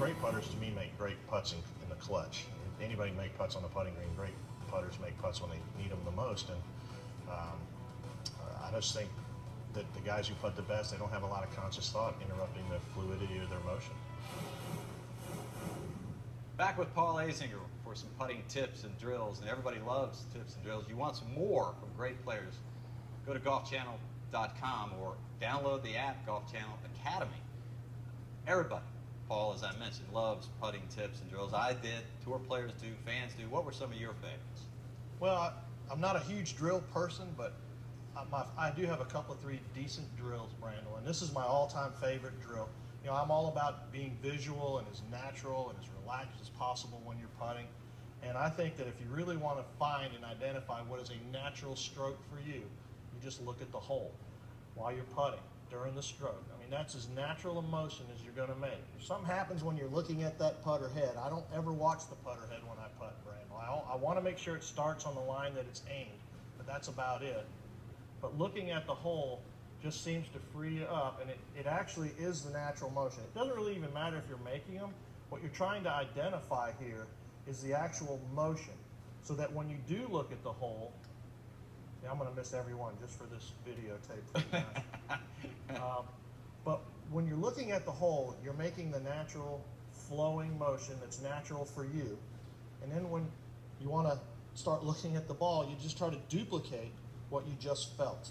great putters to me make great putts in the clutch. If anybody make putts on the putting green, great putters make putts when they need them the most. And I just think that the guys who putt the best, they don't have a lot of conscious thought interrupting the fluidity of their motion. Back with Paul Azinger for some putting tips and drills, and everybody loves tips and drills. You want some more from great players, go to golfchannel.com or download the app Golf Channel Academy. Everybody, Paul, as I mentioned, loves putting tips and drills. I did, tour players do, fans do. What were some of your favorites? Well, I'm not a huge drill person, but I do have a couple of 3 decent drills, Brandel, and this is my all-time favorite drill. You know, I'm all about being visual and as natural and as relaxed as possible when you're putting. And I think that if you really want to find and identify what is a natural stroke for you, you just look at the hole while you're putting during the stroke. I mean, that's as natural a motion as you're going to make. If something happens when you're looking at that putter head, I don't ever watch the putter head when I putt, Brandel. I want to make sure it starts on the line that it's aimed, but that's about it. But looking at the hole just seems to free you up, and it actually is the natural motion. It doesn't really even matter if you're making them. What you're trying to identify here is the actual motion, so that when you do look at the hole, yeah, I'm going to miss everyone just for this videotape. But when you're looking at the hole, you're making the natural flowing motion that's natural for you. And then when you want to start looking at the ball, you just try to duplicate what you just felt.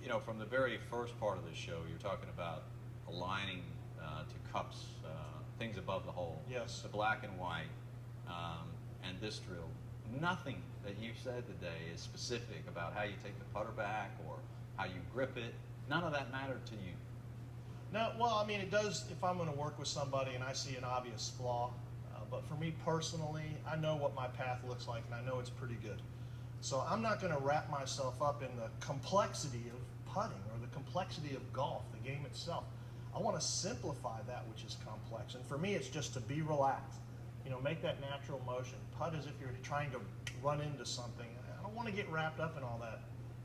You know, from the very first part of the show, you're talking about aligning to cups, things above the hole. Yes. The black and white, and this drill. Nothing that you said today is specific about how you take the putter back or how you grip it. None of that mattered to you. No, well, I mean, it does if I'm going to work with somebody and I see an obvious flaw. But for me personally, I know what my path looks like, and I know it's pretty good. So I'm not going to wrap myself up in the complexity of putting or the complexity of golf, the game itself. I want to simplify that which is complex. And for me, it's just to be relaxed. You know, make that natural motion. Putt as if you're trying to run into something. I don't want to get wrapped up in all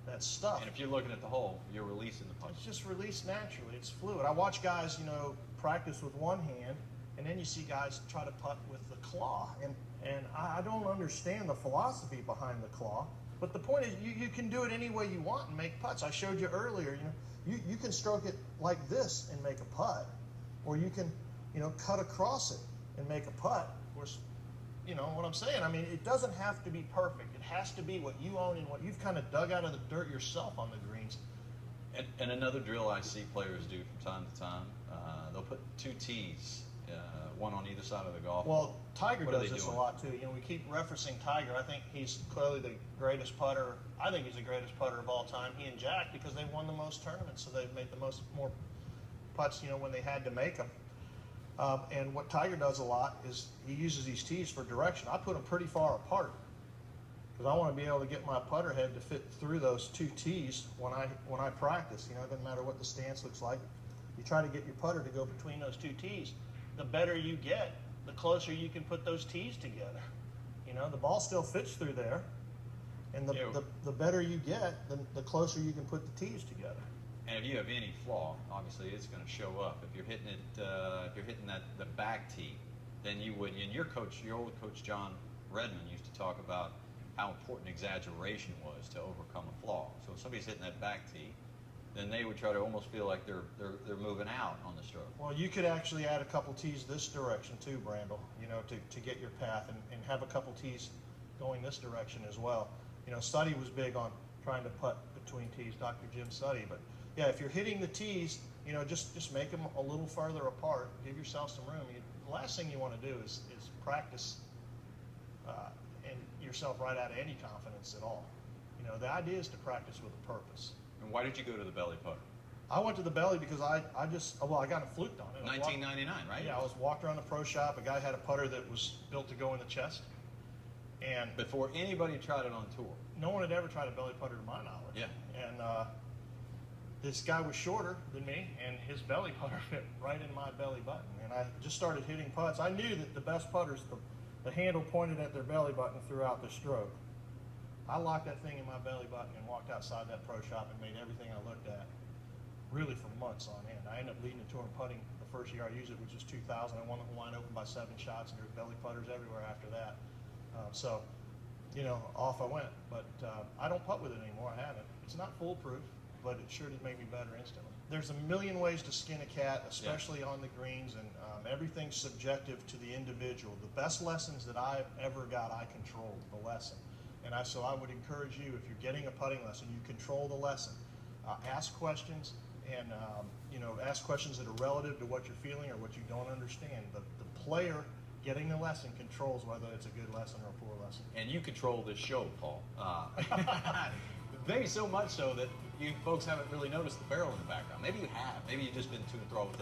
that stuff. And if you're looking at the hole, you're releasing the putt. It's just released naturally. It's fluid. I watch guys, you know, practice with one hand, and then you see guys try to putt with the claw. And I don't understand the philosophy behind the claw. But the point is, you can do it any way you want and make putts. I showed you earlier, you know, you can stroke it like this and make a putt, or you can, you know, cut across it and make a putt. Of course, you know what I'm saying? I mean, it doesn't have to be perfect. It has to be what you own and what you've kind of dug out of the dirt yourself on the greens. And another drill I see players do from time to time, they'll put 2 tees, one on either side of the golf. Well, Tiger does this doing? a lot too. You know, we keep referencing Tiger. I think he's clearly the greatest putter. I think he's the greatest putter of all time. He and Jack, because they've won the most tournaments, so they've made the more putts, you know, when they had to make them. And what Tiger does a lot is he uses these tees for direction. I put them pretty far apart because I want to be able to get my putter head to fit through those 2 tees when I practice. You know, it doesn't matter what the stance looks like. You try to get your putter to go between those 2 tees. The better you get, the closer you can put those tees together. You know, the ball still fits through there, and the better you get, the closer you can put the tees together. And if you have any flaw, obviously it's going to show up. If you're hitting it, if you're hitting the back tee, then you would. And your old coach John Redmond used to talk about how important exaggeration was to overcome a flaw. So if somebody's hitting that back tee, then they would try to almost feel like they're moving out on the stroke. Well, you could actually add a couple tees this direction too, Brandel, you know, to get your path, and have a couple tees going this direction as well. You know, Suddy was big on trying to putt between tees, Dr. Jim Suddy. But yeah, if you're hitting the tees, you know, just make them a little farther apart. Give yourself some room. The last thing you want to do is practice and yourself right out of any confidence at all. You know, the idea is to practice with a purpose. And why did you go to the belly putter? I went to the belly because I got it fluked on it. 1999, right? Yeah, I was walked around the pro shop. A guy had a putter that was built to go in the chest. And before anybody tried it on tour? No one had ever tried a belly putter to my knowledge. Yeah. And this guy was shorter than me, and his belly putter fit right in my belly button. And I just started hitting putts. I knew that the best putters, the handle pointed at their belly button throughout the stroke. I locked that thing in my belly button and walked outside that pro shop and made everything I looked at really for months on end. I ended up leading the tour in putting the first year I used it, which was 2000. I won the Hawaiian Open by 7 shots, and there were belly putters everywhere after that. So, you know, off I went. But I don't putt with it anymore. I haven't. It's not foolproof, but it sure did make me better instantly. There's a million ways to skin a cat, especially on the greens, and everything's subjective to the individual. The best lessons that I've ever got, I controlled the lesson. And so I would encourage you, if you're getting a putting lesson, you control the lesson. Ask questions, and you know, ask questions that are relative to what you're feeling or what you don't understand. The player getting the lesson controls whether it's a good lesson or a poor lesson. And you control this show, Paul. Maybe so much so that you folks haven't really noticed the barrel in the background. Maybe you have. Maybe you've just been too enthralled with